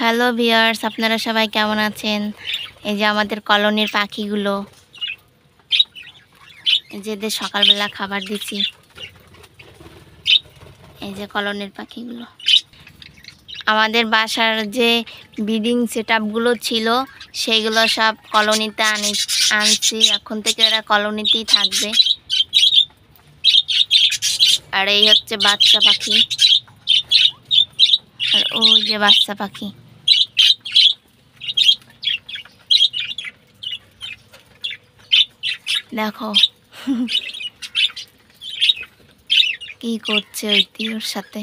Hello viewers, আপনারা সবাই কেমন আছেন? এই যে আমাদের কলোনির পাখিগুলো, এই যে এদের সকালবেলা খাবার দিচ্ছি। এই যে কলোনির পাখিগুলো, আমাদের বাসার যে ব্রিডিং সেটআপগুলো ছিল সেইগুলো সব কলোনিতে আনছি। এখন থেকে এরা কলোনিতেই থাকবে। আর এই হচ্ছে বাচ্চা পাখি, আর ওই যে বাচ্চা পাখি। দেখো কি করছে ওই ওর সাথে।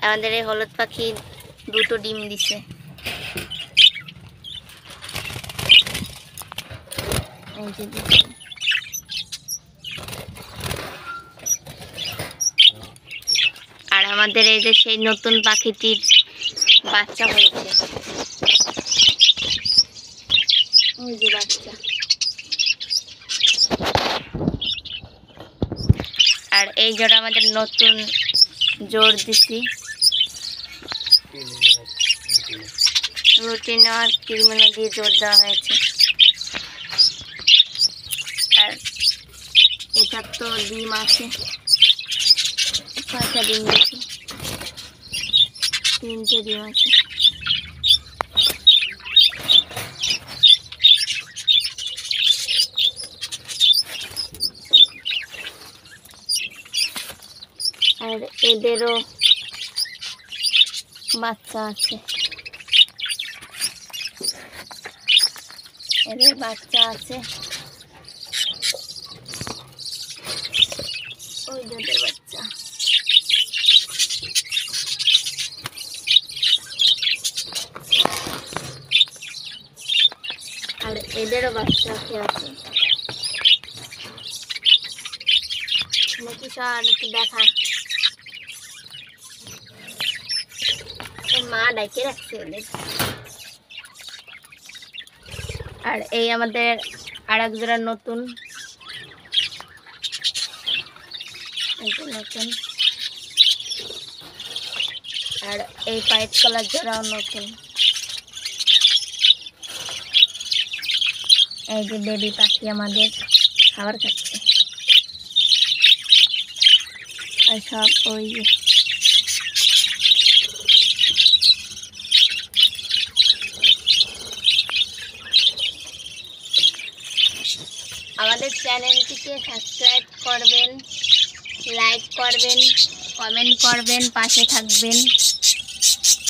আমাদের এই হলুদ পাখি দুটো ডিম দিছে। আর আমাদের এই যে সেই নতুন পাখিটির বাচ্চা হয়েছে, ওই যে বাচ্চা। আর এই জোড়া আমাদের নতুন জোর দিছি, রুটিন আর ক্রিমিনো দিয়ে জোর দেওয়া হয়েছে। আর এটার তো ডিম আছে, 5টা ডিম দিয়েছে, 3টে ডিম আছে। আর এদেরও বাচ্চা আছে, এদের বাচ্চা আছে, ওই দুধের বাচ্চা। আর এদেরও বাচ্চা আছে। নাকি সব একটু দেখা, মা ডাইকে রাখছে ওদের। আর এই আমাদের আর এক জোড়া নতুন, আর এই হোয়াইট কালার জোড়াও নতুন। এই যে বেবি পাখি আমাদের খাবার খাচ্ছে। আর সব ওই আমাদের চ্যানেলটিকে সাবস্ক্রাইব করবেন, লাইক করবেন, কমেন্ট করবেন, পাশে থাকবেন।